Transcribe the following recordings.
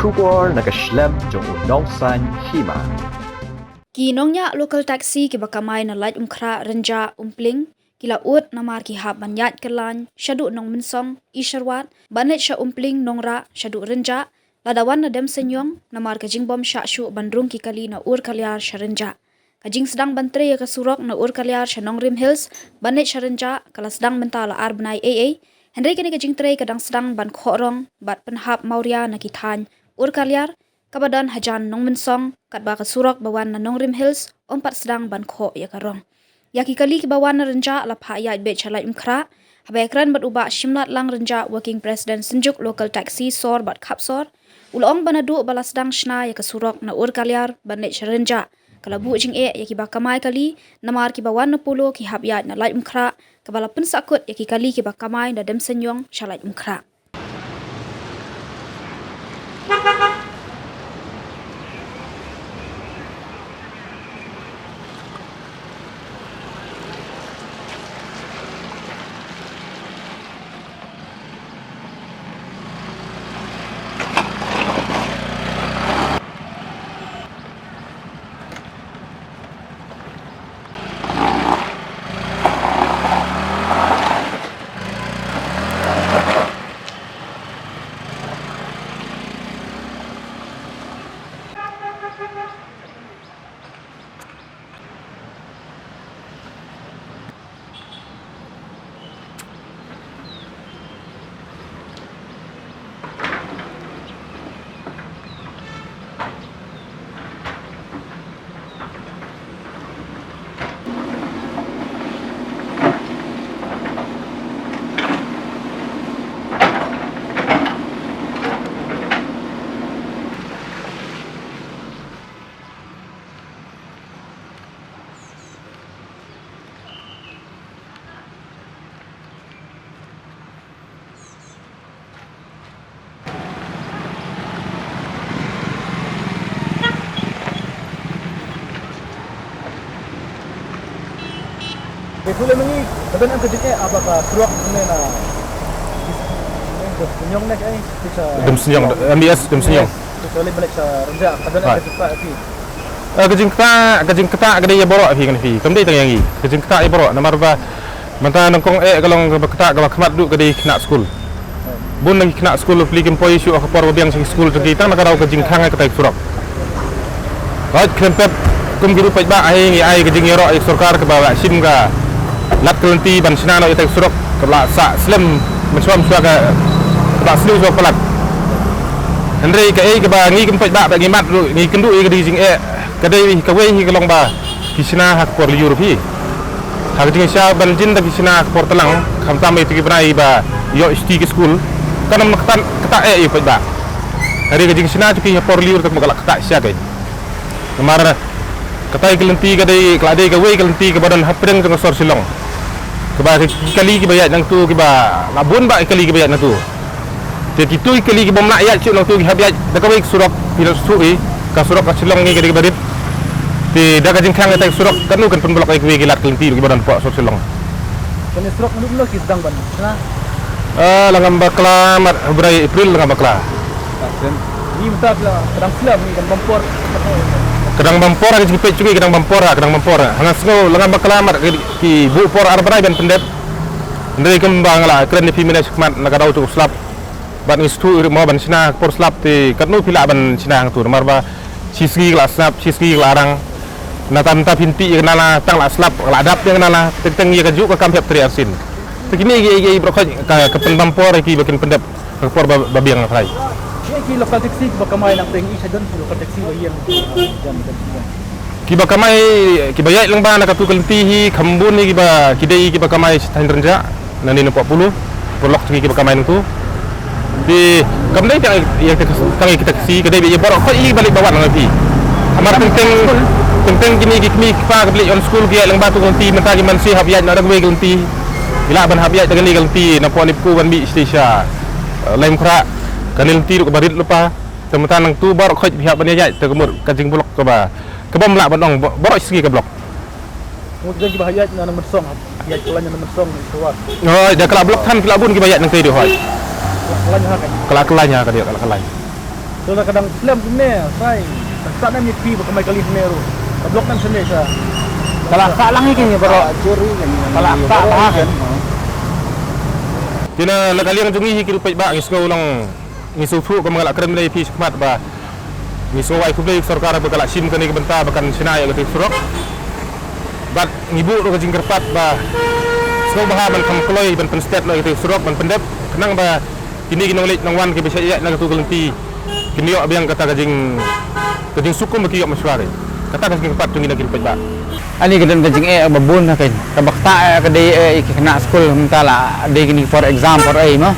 Shubor nakaslem jong unong san hima. Kinongnya local taxi ki bakamay na light umkra renja umpling kila ut namar ki hab banyat kelan syadu nong mensong isharwat banet sya umpling nongra syadu renja ladawan na dem senyong namar ka jingbom sya syu bandrung ki kali na ur kalyar syarenja kajing sedang bantre ya kasurok na ur kalyar sya nongrim hills banet syarenja kala sedang mentala ar benai AA Henry kini kajing tre kadang sedang ban khorong bat penhap Maurya na kithan ur kalyar kabadan hajan nong mensong kat ba kasurok bawan na nongrim hills ompat sedang ban kho ya karong yaki kali ki bawan na renja la pha ya be chalai umkhra habekran bat uba shimlat lang renja working president senjuk local taxi sor bat khapsor ulong banadu balas dang shna ya kasurok na ur kalyar banet sharenja kalabu jing yaki ba kamai kali namar ki bawan na pulo ki hab ya na lai umkhra kabala pensakut yaki kali ki ba kamai na dem senyong shalai umkhra Boleh mengi, tapi nanti jika apakah surat ini na senyong nak bisa. Dem senyong, MBS dem senyong. Boleh balik sa renja, kadang ada cepat lagi. Kajing kata kada ya borok fi kan fi. Kamdai tang yangi. Kajing kata ya borok namar ba manta nangkong kalong kata ka khmat du kada kena school. Bun lagi kena school pelikim poi syu ak por biang sing school tagi tang nakarau kajing khang ka tai surak. Right krempet kum giru pai ba ai kajing yoro sarkar ka ba sim ka lat kelenti ban sinano itak surok kala sa slim mensuam suaka ba slu so pelat Henry ka ke ba ngi kum pai ba ngi mat ngi kendu ke di jing kadai ka wei hi kalong ba kisna hak por europe hak jing sya ban jin da kisna por telang kham tam itu ki brai ba yo sti ke school kanam naktan kata yu pai ba hari ka jing sna tu ki por liur tak magala kata sya kai kemar katai kelenti kadai kladai ka wei kelenti ke badan hapreng teng sor silong keba kali ki bayat nang tu ki ba labun ba kali ki bayat nang tu jadi tu kali ki bom nak ayat cuk nang tu ki habiat da ka wei surak filosofi ka surak ka silong ni kadai barit ti da ka jing khang ta surak kanu kan pen blok ai ki wei ki lat kelenti ki badan po sor silong Kan surat dulu ki sedang ban. Nah, langam bakla mat Februari April langam bakla ni minta kadang silam ni kan kompor. kadang bampor ada sikit juga kadang bampor hangat sengo lengan bakalamat ki bu por arbrai ben pendep ndai kembang la kren di pimina sekmat nagadau tu slap ban istu mo ban sina por slap ti katnu pila ban sina hang tu marba sisgi la slap sisgi larang natam ta pinti nala tang la slap la adap yang nala teng ye kaju ka kampep tri arsin begini ye brokoj ka pen bampor ki bakin pendep por babiang lai Ki lokal taxi bakamay nak tengi sa don lokal taxi wa yang jam. Kiba kamay kibayat lang ba nakatu kalentihi khambun ni kiba kidai kiba kamay tan renja nani 40 porlok kiba kamay nang tu di kamdai yang kami kita kasi kedai bi borok ko i balik bawa nang pi amar teng gini gikmi pa beli on school kia lang batu kalenti menta gi man si habiat na ragwe kalenti bila ban habiat dengan ni kalenti na ponipku ban bi station lain kra kanil ti barit lupa temutan nang tu borok khoj pihak bania jai tegumur kajing blok ko ba kebom la banong borok segi ke blok Mungkin kita hayat na nomor song, hayat kelanya nomor song di luar. oh dah kala blok than kala bun ki bayat nang te di hoi Kelanya kan. kala kelanya ka dia kala kelanya So kadang Islam ni sai tak nak nyepi pakai kali semeru. Blok kan sini sa. Kalau tak lang ini bro. Kalau tak kan. Tina nakaliang tungi hikil pay ba ngisgo lang ngisufu ko mga lakran nila ipis kumat ba ngisgo ay kublay sarkar ba kala sim kani benta bakan sinaya gati surok bat ngibu ro kajing kerpat ba so baha man kam kloy ban penstet lo gati surok ban pendep kenang ba kini ginong lit nang wan ke bisa iya na gatu galenti kini yo abiang kata kajing sukum ba kiyo maswari kata kajing kerpat tungi lagi pay ba Ani kadang kajing babun na kan. Kabakta kadai kena school mentala day kini for exam for mo.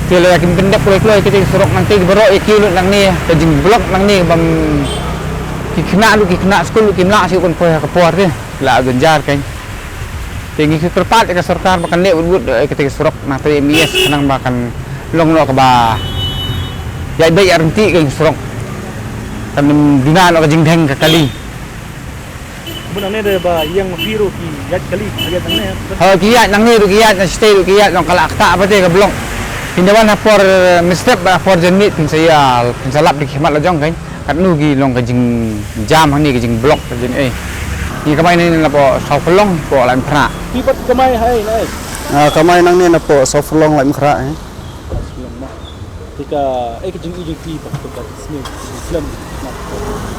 Kilo yakin pendek kloy kita surok nanti bro kilo nang ni kajing blok nang ni bam kena school kena si kon poya kapor dia. La genjar kan. Tinggi kerpat ke sarkar makan lek wud kita surok nanti MIS kanang makan long lo ka ba. Ya bay arenti kan surok. Kan dinalo kajing dheng ka kali. Bunang ni ada ba yang mafiru ki yat kali ayat nang ni. Kiyat nang ni kiyat na stay kiyat nang kalakta apa te ka blong. Hindawan na for mistep for jenit pin saya lap di khmat la jong kan. Kat nu gi long kajing jam ni kajing blok kajing Ni kamay ni na po sa pelong po lan pra. Tibat kamay hai nai. Kamay nang ni na po sa fulong lai mkra Tika kajing ijing pa kat Islam.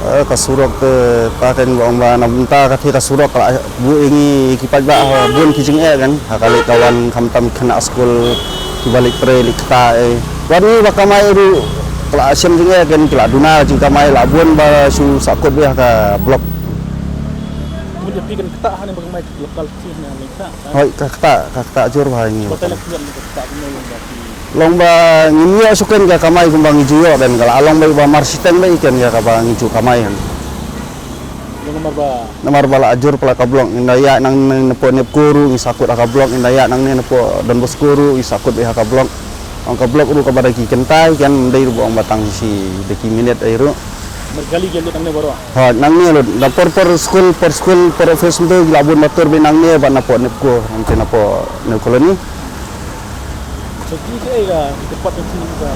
Kasurok ke paken gong ba namta ka thira surok la bu ingi kipat ba bun kijing kan hakali kawan kamtam kena school kibalik pre likta wani ba kamay ru kala asem jing kan kila duna jing kamay la bun ba su sakot ba ka blok Mun pi kan kata han bang mai lokal sih na likta. hoi ka jur ba ni Hotel kian kata ni yang dati. long ba ngimya suken ka kamay kumbang ijuyo dan kala along ba marsiten ba ikan ya ka ba ngiju kamay han Nomor bala ajur pala kablong indaya nang nepo nep guru isakut akablong indaya nang ne nepo dan bos guru isakut ha kablong ang kablong ru kabada ki kentai kan dai ru bang batang si deki minit airu Mergali gelu nang ne baro. ha nang ne lo da por school per office do labun motor be nang ne ba napo nep ko ante napo ne koloni So ki ga tepat sini ka.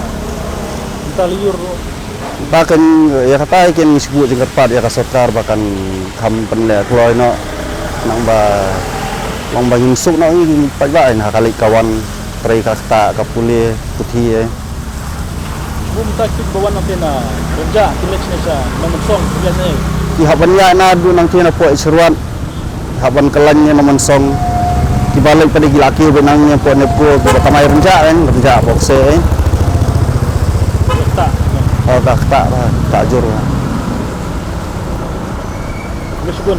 Taliur bahkan ya kata ikan disebut jengker pat ya kasokar bahkan kam penle kloy no nang ba insuk no ini pajak nah kali kawan trai kasta kapuli putih bum tak bawan nanti na renja tilik ni sa nomor song dia ni. Ihaban ya na du nang tina po isruan haban kelannya nomor song dibalik pada gilaki benangnya po nepo kamay renja bokse Tak. tak jur Meskipun